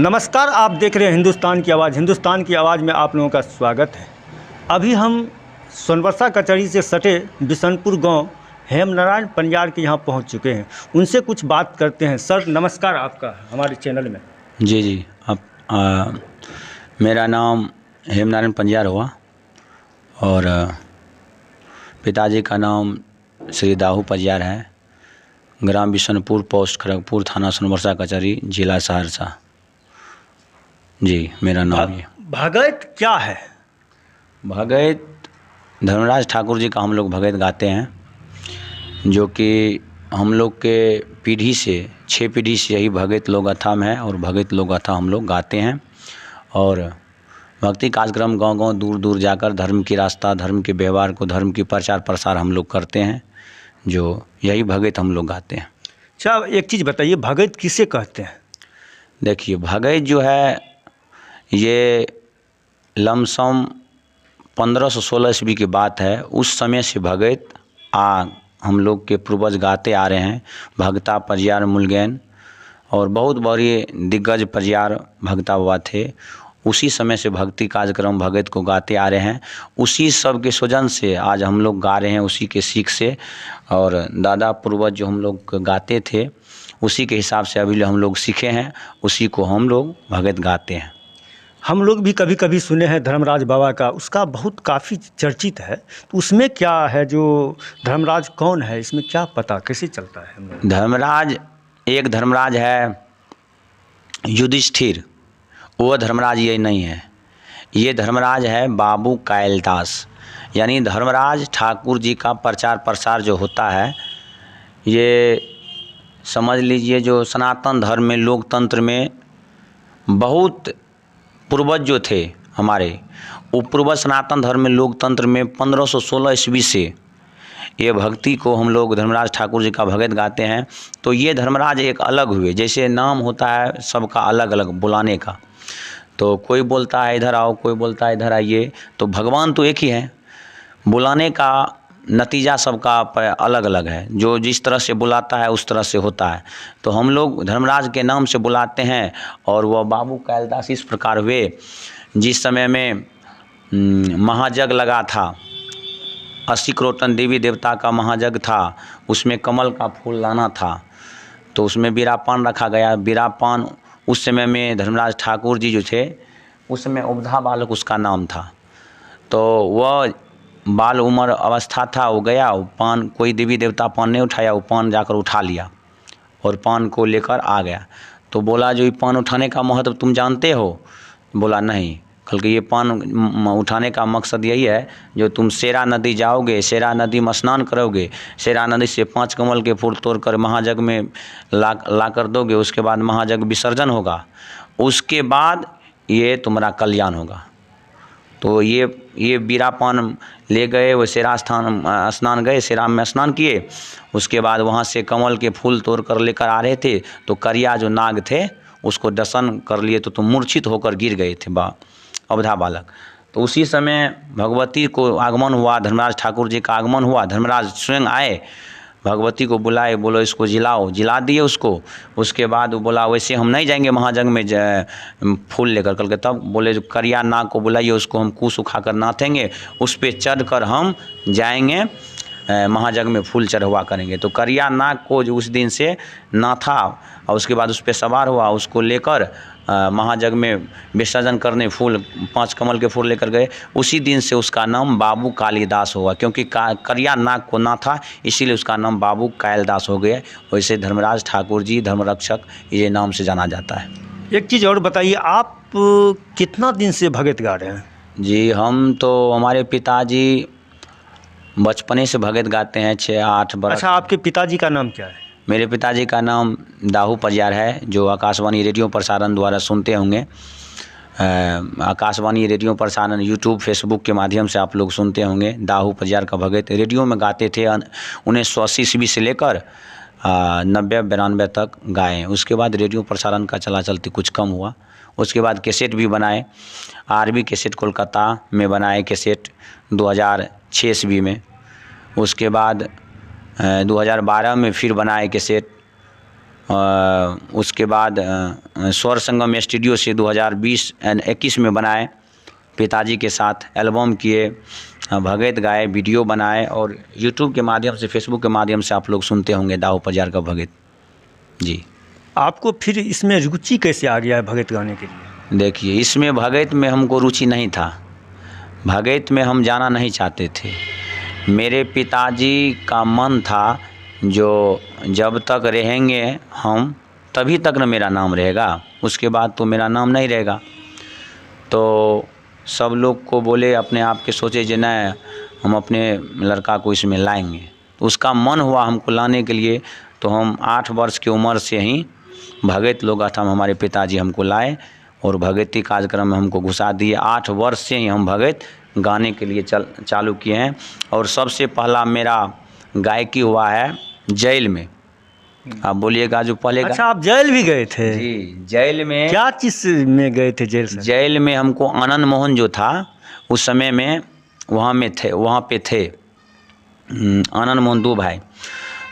नमस्कार, आप देख रहे हैं हिंदुस्तान की आवाज़। हिंदुस्तान की आवाज़ में आप लोगों का स्वागत है। अभी हम सोनबरसा कचहरी से सटे बिशनपुर गांव हेमनारायण पंजार के यहाँ पहुँच चुके हैं। उनसे कुछ बात करते हैं। सर नमस्कार, आपका हमारे चैनल में। जी अब मेरा नाम हेमनारायण पंजार हुआ और पिताजी का नाम श्री दाहू पंजार है। ग्राम बिशनपुर, पोस्ट खड़गपुर, थाना सोनबरसा कचहरी, जिला सहरसा। जी, मेरा नाम ये। भगत क्या है? भगत धर्मराज ठाकुर जी का हम लोग भगत गाते हैं, जो कि हम लोग के पीढ़ी से 6 पीढ़ी से यही भगत लोक गाथा में है और भगत लोक गाथा हम लोग गाते हैं। और भक्ति कार्यक्रम गांव-गांव, दूर-दूर जाकर धर्म की रास्ता, धर्म के व्यवहार को, धर्म की प्रचार प्रसार हम लोग करते हैं, जो यही भगत हम लोग गाते हैं। अच्छा, एक चीज़ बताइए, भगत किसे कहते हैं? देखिए, भगत जो है ये लमसम 1516 ईस्वी की बात है। उस समय से भगत हम लोग के पूर्वज गाते आ रहे हैं। भगता पंजार मूलगैन और बहुत बड़ी दिग्गज पंजार भगता बाबा थे। उसी समय से भक्ति कार्यक्रम भगत को गाते आ रहे हैं। उसी सब के सुजन से आज हम लोग गा रहे हैं, उसी के सीख से। और दादा पूर्वज जो हम लोग गाते थे, उसी के हिसाब से अभी हम लोग सीखे हैं, उसी को हम लोग भगत गाते हैं। हम लोग भी कभी कभी सुने हैं धर्मराज बाबा का, उसका बहुत काफ़ी चर्चित है। तो उसमें क्या है, जो धर्मराज कौन है, इसमें क्या पता कैसे चलता है? हम लोग धर्मराज, एक धर्मराज है युधिष्ठिर, वो धर्मराज ये नहीं है। ये धर्मराज है बाबू कैलदास। यानी धर्मराज ठाकुर जी का प्रचार प्रसार जो होता है, ये समझ लीजिए जो सनातन धर्म में, लोकतंत्र में बहुत पूर्वज जो थे हमारे, वो पूर्वज सनातन धर्म में, लोकतंत्र में 1516 ईस्वी से ये भक्ति को हम लोग धर्मराज ठाकुर जी का भगत गाते हैं। तो ये धर्मराज एक अलग हुए। जैसे नाम होता है सबका अलग अलग बुलाने का, तो कोई बोलता है इधर आओ, कोई बोलता है इधर आइए, तो भगवान तो एक ही है। बुलाने का नतीजा सबका अलग अलग है। जो जिस तरह से बुलाता है उस तरह से होता है। तो हम लोग धर्मराज के नाम से बुलाते हैं। और वह बाबू कैलदास इस प्रकार हुए, जिस समय में महाजग लगा था, 80 करोड़ टन देवी देवता का महाजग था, उसमें कमल का फूल लाना था, तो उसमें बीरापान रखा गया। बीरापान उस समय में धर्मराज ठाकुर जी जो थे, उस समय उबधा बालक उसका नाम था। तो वह बाल उम्र अवस्था था, वो गया, वो पान, कोई देवी देवता पान नहीं उठाया, वो पान जाकर उठा लिया और पान को लेकर आ गया। तो बोला, जो ये पान उठाने का महत्व तुम जानते हो? बोला नहीं। कल के ये पान उठाने का मकसद यही है, जो तुम शेरा नदी जाओगे, शेरा नदी में स्नान करोगे, शेरा नदी से 5 कमल के फूल तोड़कर महाजग में ला कर दोगे, उसके बाद महाजग विसर्जन होगा, उसके बाद ये तुम्हारा कल्याण होगा। तो ये बीरापान ले गए, वो शेरा स्नान गए, शेरा में स्नान किए। उसके बाद वहाँ से कमल के फूल तोड़ कर लेकर आ रहे थे, तो करिया जो नाग थे उसको दर्शन कर लिए, तो तुम मूर्छित होकर गिर गए थे अवधा बालक। तो उसी समय भगवती को आगमन हुआ, धर्मराज ठाकुर जी का आगमन हुआ। धर्मराज स्वयं आए, भगवती को बुलाए, बोलो इसको जिलाओ, जिला दिए उसको। उसके बाद वो बोला, वैसे हम नहीं जाएंगे महाजग में फूल लेकर। कल के तब बोले, जो करिया नाग को बुलाइए, उसको हम कुश उखा कर नाथेंगे, उस पर चढ़ कर हम जाएंगे, महाजग में फूल चढ़वा करेंगे। तो करिया नाग को जो उस दिन से नाथा और उसके बाद उस पर सवार हुआ, उसको लेकर महाजग में विसर्जन करने फूल, 5 कमल के फूल लेकर गए। उसी दिन से उसका नाम बाबू कालिदास हुआ, क्योंकि करिया नाग को ना था, इसीलिए उसका नाम बाबू कैलदास हो गया। वैसे धर्मराज ठाकुर जी धर्मरक्षक ये नाम से जाना जाता है। एक चीज़ और बताइए, आप कितना दिन से भगत गा रहे हैं? जी, हम तो, हमारे पिताजी बचपने से भगत गाते हैं, 6-8 बरस। अच्छा, आपके पिताजी का नाम क्या है? मेरे पिताजी का नाम दाहू पंजार है, जो आकाशवाणी रेडियो प्रसारण द्वारा सुनते होंगे। आकाशवाणी रेडियो प्रसारण यूट्यूब, फेसबुक के माध्यम से आप लोग सुनते होंगे। दाहू पंजार का भगत रेडियो में गाते थे। 1980 ईस्वी से लेकर 90-92 तक गाए। उसके बाद रेडियो प्रसारण का चला चलती कुछ कम हुआ। उसके बाद कैसेट भी बनाए, आरबी कैसेट कोलकाता में बनाए कैसेट 2006 ईस्वी में। उसके बाद 2012 में फिर बनाए कैसेट, उसके बाद स्वर संगम स्टूडियो से 2020-21 में बनाए, पिताजी के साथ एल्बम किए, भगत गाए, वीडियो बनाए, और यूट्यूब के माध्यम से, फेसबुक के माध्यम से आप लोग सुनते होंगे दाऊ पजार का भगत जी। आपको फिर इसमें रुचि कैसे आ गया है भगत गाने के लिए? देखिए, इसमें भगत में हमको रुचि नहीं था, भगत में हम जाना नहीं चाहते थे। मेरे पिताजी का मन था जो जब तक रहेंगे हम तभी तक न मेरा नाम रहेगा, उसके बाद तो मेरा नाम नहीं रहेगा। तो सब लोग को बोले, अपने आप के सोचे जो नहीं हम अपने लड़का को इसमें लाएंगे। तो उसका मन हुआ हमको लाने के लिए, तो हम 8 वर्ष की उम्र से ही भगत लोग था, हमारे पिताजी हमको लाए और भगती कार्यक्रम में हमको घुसा दिए। 8 वर्ष से ही हम भगत गाने के लिए चालू किए हैं। और सबसे पहला मेरा गायकी हुआ है जेल में। आप बोलिएगा जो पहले। अच्छा, आप जेल भी गए थे? जी, जेल में। क्या चीज़ में गए थे जेल से? जेल में हमको आनंद मोहन जो था उस समय में वहाँ पे थे आनंद मोहन 2 भाई।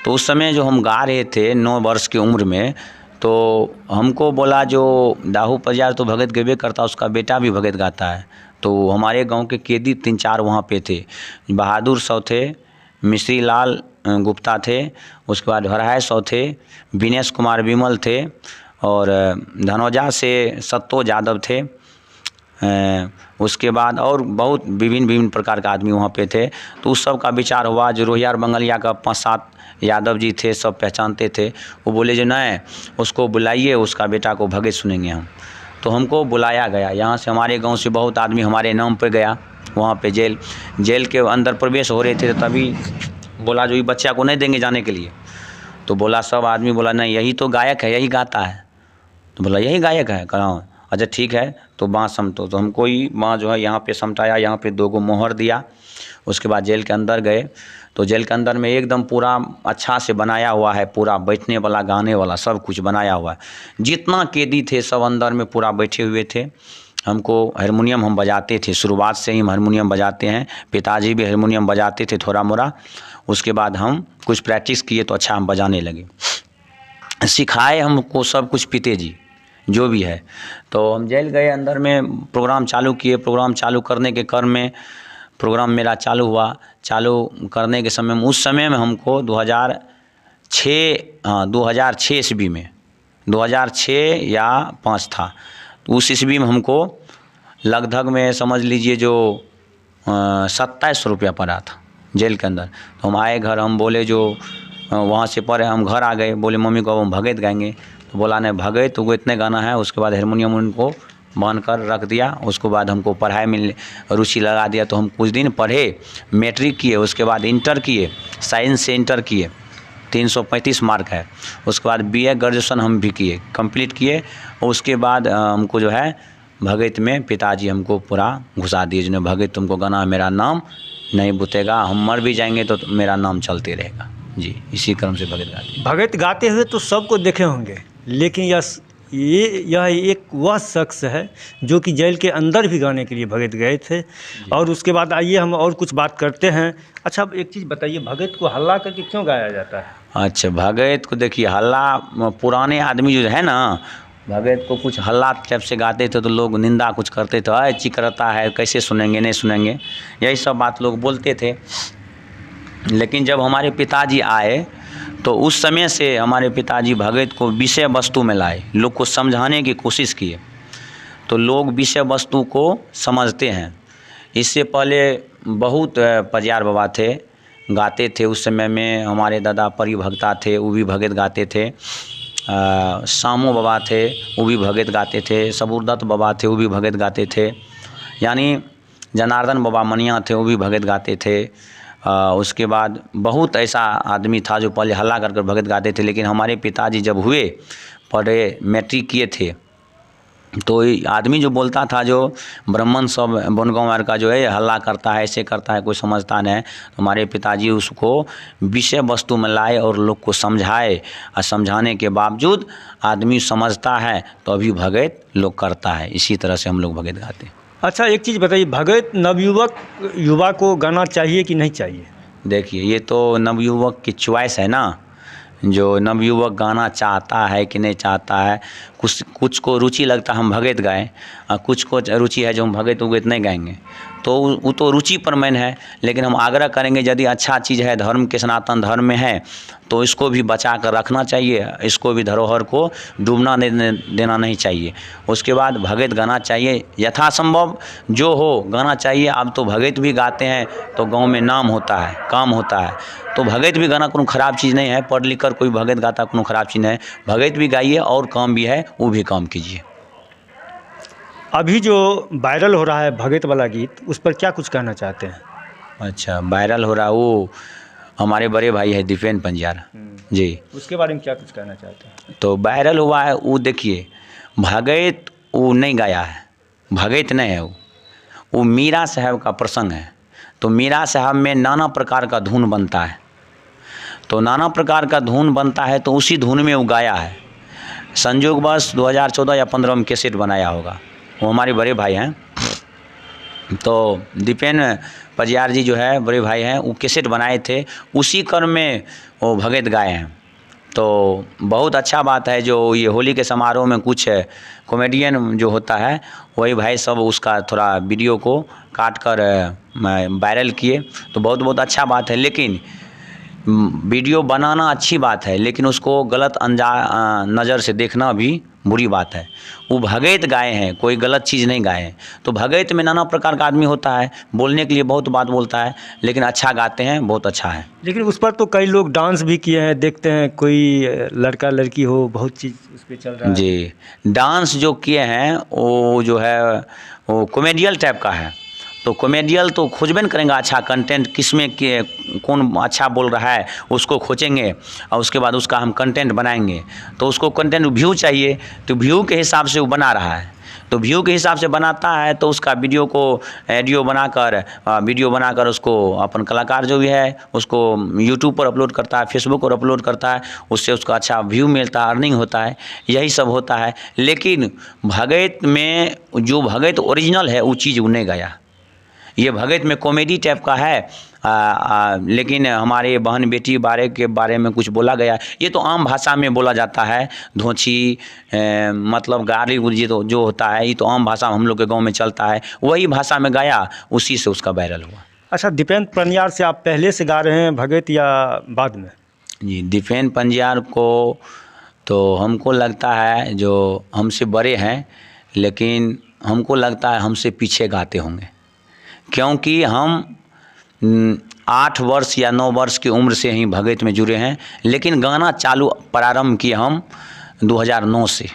तो उस समय जो हम गा रहे थे 9 वर्ष की उम्र में, तो हमको बोला जो दाऊ पजार तो भगत गेबे करता, उसका बेटा भी भगत गाता है। तो हमारे गांव के कैदी 3-4 वहाँ पे थे। बहादुर साहब थे, मिश्री लाल गुप्ता थे, उसके बाद हरहाय साहब थे, विनेश कुमार विमल थे, और धनौजा से सत्तो यादव थे। उसके बाद और बहुत विभिन्न प्रकार के आदमी वहाँ पे थे। तो उस सब का विचार हुआ, जो रोहियार बंगलिया का 5-7 यादव जी थे, सब पहचानते थे। वो बोले जो नहीं, उसको बुलाइए, उसका बेटा को भगत सुनेंगे हम। तो हमको बुलाया गया, यहाँ से हमारे गांव से बहुत आदमी हमारे नाम पे गया वहाँ पे। जेल के अंदर प्रवेश हो रहे थे, तभी बोला जो ये बच्चा को नहीं देंगे जाने के लिए। तो बोला, सब आदमी बोला नहीं, यही तो गायक है, यही गाता है। तो बोला यही गायक है? कहा अच्छा ठीक है, तो बाँह समटो। तो हमको ही बाँह जो है यहाँ पे समटाया, यहाँ पे 2 मोहर दिया। उसके बाद जेल के अंदर गए। तो जेल के अंदर में एकदम पूरा अच्छा से बनाया हुआ है, पूरा बैठने वाला, गाने वाला, सब कुछ बनाया हुआ है। जितना कैदी थे सब अंदर में पूरा बैठे हुए थे। हमको हारमोनियम हम बजाते थे, शुरुआत से ही हम हारमोनियम बजाते हैं। पिताजी भी हारमोनियम बजाते थे थोड़ा मोड़ा। उसके बाद हम कुछ प्रैक्टिस किए तो अच्छा हम बजाने लगे। सिखाए हमको सब कुछ पिताजी जो भी है। तो हम जेल गए, अंदर में प्रोग्राम चालू किए। प्रोग्राम चालू करने के क्रम में प्रोग्राम मेरा चालू हुआ। चालू करने के समय में, उस समय में हमको 2006 ईस्वी में, 2006 या 5 था, तो उस ईस्वी में हमको लगभग में समझ लीजिए जो 2700 रुपया पड़ा था जेल के अंदर। तो हम आए घर, हम बोले जो वहाँ से पढ़े, हम घर आ गए, बोले मम्मी को हम भगत गाएंगे। तो बोला नहीं भगत तो वो इतने गाना है। उसके बाद हारमोनियम उनको बांध कर रख दिया। उसके बाद हमको पढ़ाई में रुचि लगा दिया। तो हम कुछ दिन पढ़े, मैट्रिक किए, उसके बाद इंटर किए, साइंस से इंटर किए, 335 मार्क है। उसके बाद BA ग्रेजुएशन हम भी किए, कंप्लीट किए। और उसके बाद हमको जो है भगत में पिताजी हमको पूरा घुसा दिए, जिन्हें भगत तुमको गाना, मेरा नाम नहीं बुतेगा, हम मर भी जाएंगे तो मेरा नाम चलते रहेगा। जी, इसी क्रम से भगत गाते हुए तो सबको देखे होंगे, लेकिन यह एक वह शख्स है जो कि जेल के अंदर भी गाने के लिए भगत गए थे। और उसके बाद आइए हम और कुछ बात करते हैं। अच्छा, अब एक चीज़ बताइए, भगत को हल्ला करके क्यों गाया जाता है? अच्छा, भगत को देखिए, हल्ला पुराने आदमी जो है ना, भगत को कुछ हल्ला जब से गाते थे तो लोग निंदा कुछ करते थे, अरे चिकरता है, कैसे सुनेंगे, नहीं सुनेंगे, यही सब बात लोग बोलते थे। लेकिन जब हमारे पिताजी आए तो उस समय से हमारे पिताजी भगत को विषय वस्तु में लाए, लोग को समझाने की कोशिश किए, तो लोग विषय वस्तु को समझते हैं। इससे पहले बहुत पजार बाबा थे, गाते थे। उस समय में हमारे दादा परिभक्ता थे, वो भी भगत गाते थे। शामो बाबा थे, वो भी भगत गाते थे। सबूरदत्त बाबा थे, वो भी भगत गाते थे। यानी जनार्दन बाबा मनिया थे, वो भी भगत गाते थे। उसके बाद बहुत ऐसा आदमी था जो पहले हल्ला कर भगत गाते थे। लेकिन हमारे पिताजी जब हुए, पढ़े, मैट्रिक किए थे, तो आदमी जो बोलता था जो ब्राह्मण सब बनगांव का जो है हल्ला करता है, ऐसे करता है, कोई समझता नहीं, तो हमारे पिताजी उसको विषय वस्तु में लाए और लोग को समझाए। और समझाने के बावजूद आदमी समझता है तो अभी भगत लोग करता है। इसी तरह से हम लोग भगत गाते हैं। अच्छा, एक चीज़ बताइए, भगत युवा को गाना चाहिए कि नहीं चाहिए? देखिए, ये तो नवयुवक की चॉइस है ना। जो नवयुवक गाना चाहता है कि नहीं चाहता है, कुछ को रुचि लगता है हम भगत गाएं, और कुछ को रुचि है जो हम भगत उगत नहीं गाएंगे, तो वो तो रुचि पर मैन है। लेकिन हम आग्रह करेंगे यदि अच्छा चीज़ है, धर्म के सनातन धर्म में है, तो इसको भी बचा कर रखना चाहिए, इसको भी धरोहर को डूबना देना नहीं चाहिए। उसके बाद भगत गाना चाहिए, यथासंभव जो हो गाना चाहिए। अब तो भगत भी गाते हैं तो गांव में नाम होता है, काम होता है, तो भगत भी गाना कोई ख़राब चीज़ नहीं है। पढ़ लिख कर कोई भगत गाता कोई ख़राब चीज़ नहीं है, भगत भी गाइए और काम भी है वो भी काम कीजिए। अभी जो वायरल हो रहा है भगत वाला गीत, उस पर क्या कुछ कहना चाहते हैं? अच्छा, वायरल हो रहा, वो हमारे बड़े भाई है दीपेन पंजार जी, उसके बारे में क्या कुछ कहना चाहते हैं? तो वायरल हुआ है वो, देखिए भगत वो नहीं गाया है, भगत नहीं है वो मीरा साहब का प्रसंग है। तो मीरा साहब में नाना प्रकार का धुन बनता है, तो नाना प्रकार का धुन बनता है तो उसी धुन में वो गाया है। संयोगवश 2014 या 15 में कैसेट बनाया होगा, वो हमारे बड़े भाई हैं। तो दीपेन पंजार जी जो है बड़े भाई हैं, वो कैसेट बनाए थे, उसी क्रम में वो भगत गाए हैं। तो बहुत अच्छा बात है जो ये होली के समारोह में कुछ कॉमेडियन जो होता है वही भाई सब उसका थोड़ा वीडियो को काट कर वायरल किए, तो बहुत बहुत अच्छा बात है। लेकिन वीडियो बनाना अच्छी बात है, लेकिन उसको गलत नज़र से देखना भी बुरी बात है। वो भगत गाए हैं, कोई गलत चीज़ नहीं गाए हैं। तो भगत में नाना प्रकार का आदमी होता है, बोलने के लिए बहुत बात बोलता है, लेकिन अच्छा गाते हैं, बहुत अच्छा है। लेकिन उस पर तो कई लोग डांस भी किए हैं, देखते हैं कोई लड़का लड़की हो, बहुत चीज़ उस पर चल रहा है जी। डांस जो किए हैं वो जो है वो कॉमेडियल टाइप का है, तो कॉमेडियल तो खोजबे न करेंगे अच्छा कंटेंट, किसमें कौन अच्छा बोल रहा है उसको खोजेंगे और उसके बाद उसका हम कंटेंट बनाएंगे। तो उसको कंटेंट व्यू चाहिए, तो व्यू के हिसाब से वो बना रहा है, तो व्यू के हिसाब से बनाता है, तो उसका वीडियो को वीडियो बनाकर उसको अपन कलाकार जो भी है उसको यूट्यूब पर अपलोड करता है, फेसबुक पर अपलोड करता है, उससे उसका अच्छा व्यू मिलता है, अर्निंग होता है, यही सब होता है। लेकिन भगत में जो भगत ओरिजिनल है वो चीज़ वो नहीं गया, ये भगत में कॉमेडी टाइप का है। लेकिन हमारे बहन बेटी के बारे में कुछ बोला गया, ये तो आम भाषा में बोला जाता है, धोची मतलब गाली गुलजी तो जो होता है ये तो आम भाषा हम लोग के गांव में चलता है, वही भाषा में गाया, उसी से उसका वायरल हुआ। अच्छा, दीपेन पंजार से आप पहले से गा रहे हैं भगत या बाद में? जी, दीपेन पंजार को तो हमको लगता है जो हमसे बड़े हैं, लेकिन हमको लगता है हमसे पीछे गाते होंगे, क्योंकि हम 8 वर्ष या 9 वर्ष की उम्र से ही भगत में जुड़े हैं। लेकिन गाना प्रारंभ किए हम 2009 से,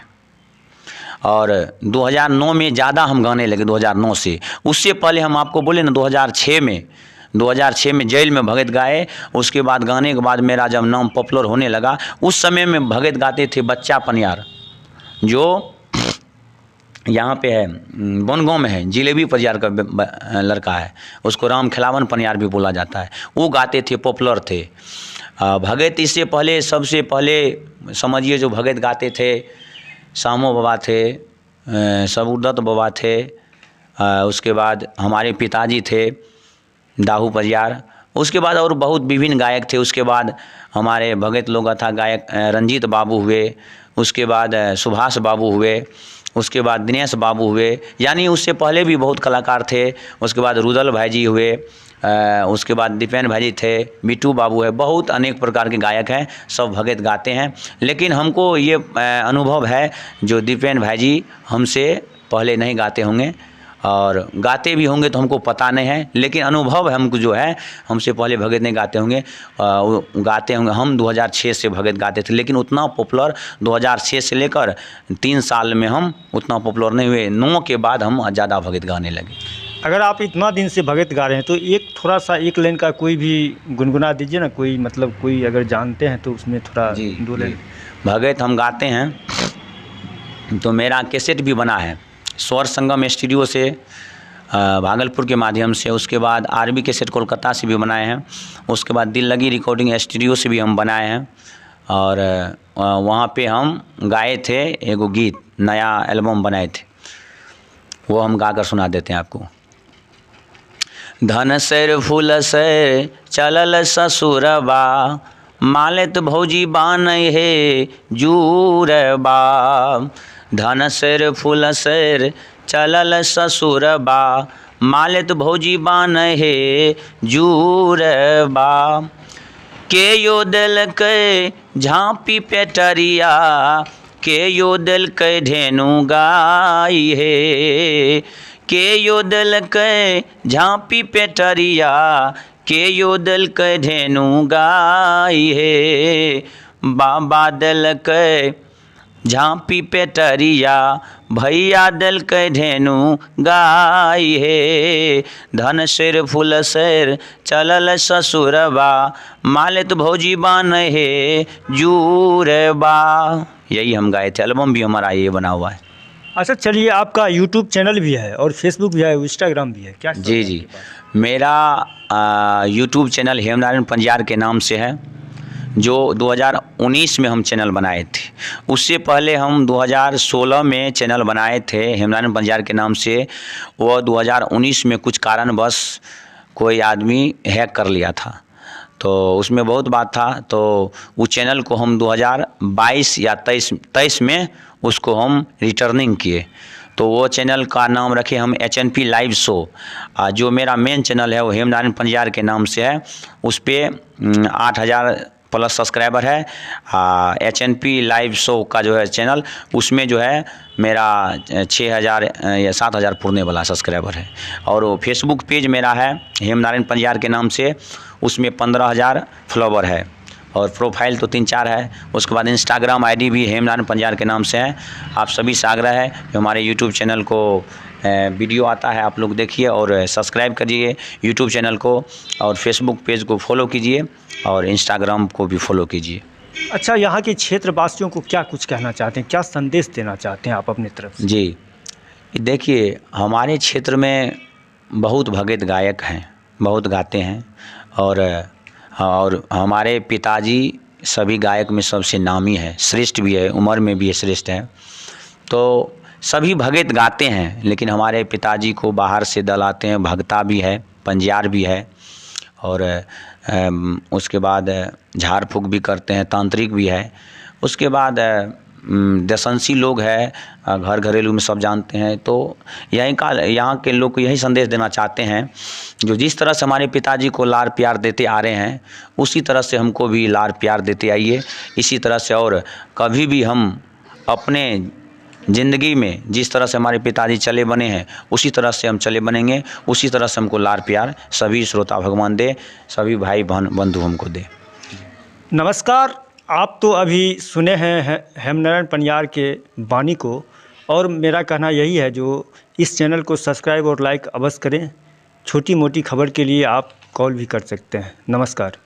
और 2009 में ज़्यादा हम गाने लगे 2009 से। उससे पहले हम आपको बोले ना 2006 में जेल में भगत गाए। उसके बाद गाने के बाद मेरा जब नाम पॉपुलर होने लगा, उस समय में भगत गाते थे बच्चा पंजार, जो यहाँ पे है बनगांव में है, जिलेबी पंजार का लड़का है, उसको राम खिलावन पंजार भी बोला जाता है, वो गाते थे, पॉपुलर थे। भगत इससे पहले सबसे पहले समझिए जो भगत गाते थे शामो बाबा थे, सबुरदत्त बाबा थे, उसके बाद हमारे पिताजी थे दाहू पंजार, उसके बाद और बहुत विभिन्न गायक थे। उसके बाद हमारे भगत लोग था गायक रंजीत बाबू हुए, उसके बाद सुभाष बाबू हुए, उसके बाद दिनेश बाबू हुए, यानी उससे पहले भी बहुत कलाकार थे। उसके बाद रुदल भाई जी हुए, उसके बाद दीपेन भाई जी थे, बिट्टू बाबू है, बहुत अनेक प्रकार के गायक हैं, सब भगत गाते हैं। लेकिन हमको ये अनुभव है जो दीपेन भाई जी हमसे पहले नहीं गाते होंगे, और गाते भी होंगे तो हमको पता नहीं है, लेकिन अनुभव हमको जो है हमसे पहले भगत नहीं गाते होंगे, गाते होंगे। हम 2006 से भगत गाते थे, लेकिन उतना पॉपुलर 2006 से लेकर 3 साल में हम उतना पॉपुलर नहीं हुए। 9 के बाद हम ज़्यादा भगत गाने लगे। अगर आप इतना दिन से भगत गा रहे हैं तो थोड़ा सा एक लाइन का कोई भी गुनगुना दीजिए ना, कोई मतलब कोई अगर जानते हैं तो उसमें थोड़ा 2 लाइन। भगत हम गाते हैं, तो मेरा कैसेट भी बना है स्वर संगम स्टूडियो से, भागलपुर के माध्यम से। उसके बाद आरबी कैसेट कोलकाता से भी बनाए हैं। उसके बाद दिल लगी रिकॉर्डिंग स्टूडियो से भी हम बनाए हैं, और वहाँ पे हम गाए थे एगो गीत, नया एल्बम बनाए थे, वो हम गाकर सुना देते हैं आपको। धन सर फूल सर चलल ससुरबा, मालेत भौजी बान हे जूरबा, धन सिर फूल सिर चलल ससुरबा, मालेत भौजी बान हे जूरबा। के यो दिल के झांपी पेटरिया, के यो दिल के धेनु गाई हे, के यो दिल के झांपी पेटरिया, के यो दिल के धेनु गाई हे। बाबा दिल के झांपी पेटरिया, भैया दिल के धेनु गाई हे, धन सिर फूल सिर चलल ससुरबा, मालेत भौजी बान हे जूरबा। यही हम गाए थे, एल्बम भी हमारा ये बना हुआ है। अच्छा चलिए, आपका यूट्यूब चैनल भी है और फेसबुक भी है, इंस्टाग्राम भी है, क्या? जी जी, मेरा यूट्यूब चैनल हेमनारायण पंजार के नाम से है, जो 2019 में हम चैनल बनाए थे। उससे पहले हम 2016 में चैनल बनाए थे हेमनारायण पंजार के नाम से। वो 2019 में कुछ कारणवश कोई आदमी हैक कर लिया था, तो उसमें बहुत बात था, तो उस चैनल को हम 2022 या 23 में उसको हम रिटर्निंग किए। तो वो चैनल का नाम रखे हम HNP लाइव शो। जो मेरा मेन चैनल है वो हेमनारायण पंजार के नाम से है। उस पर 8000 प्लस सब्सक्राइबर है। HNP लाइव शो का जो है चैनल, उसमें जो है मेरा 6000 या 7000 पुरने वाला सब्सक्राइबर है। और वो फेसबुक पेज मेरा है हेमनारायण पंजार के नाम से, उसमें 15000 फॉलोवर है और प्रोफाइल तो 3-4 है। उसके बाद इंस्टाग्राम ID भी हेमनारायण पंजार के नाम से है। आप सभी से आग्रह है कि हमारे यूट्यूब चैनल को वीडियो आता है आप लोग देखिए और सब्सक्राइब करिए यूट्यूब चैनल को, और फेसबुक पेज को फॉलो कीजिए और इंस्टाग्राम को भी फॉलो कीजिए। अच्छा, यहाँ के क्षेत्रवासियों को क्या कुछ कहना चाहते हैं, क्या संदेश देना चाहते हैं आप अपनी तरफ से? जी देखिए, हमारे क्षेत्र में बहुत भगत गायक हैं, बहुत गाते हैं, और हमारे पिताजी सभी गायक में सबसे नामी है, श्रेष्ठ भी है, उम्र में भी श्रेष्ठ है। तो सभी भगत गाते हैं, लेकिन हमारे पिताजी को बाहर से दल आते हैं, भगता भी है, पंजार भी है, और उसके बाद झाड़ फूँक भी करते हैं, तांत्रिक भी है। उसके बाद दशंसी लोग हैं, घर घरेलू में सब जानते हैं। तो यहाँ के लोग को यही संदेश देना चाहते हैं, जो जिस तरह से हमारे पिताजी को लाड़ प्यार देते आ रहे हैं, उसी तरह से हमको भी लाड़ प्यार देते आइए। इसी तरह से और कभी भी हम अपने ज़िंदगी में जिस तरह से हमारे पिताजी चले बने हैं, उसी तरह से हम चले बनेंगे। उसी तरह से हमको लाड़ प्यार सभी श्रोता भगवान दे, सभी भाई बहन बंधु हमको दे। नमस्कार, आप तो अभी सुने हैं हेमनारायण पंजार के वाणी को, और मेरा कहना यही है, जो इस चैनल को सब्सक्राइब और लाइक अवश्य करें। छोटी मोटी खबर के लिए आप कॉल भी कर सकते हैं। नमस्कार।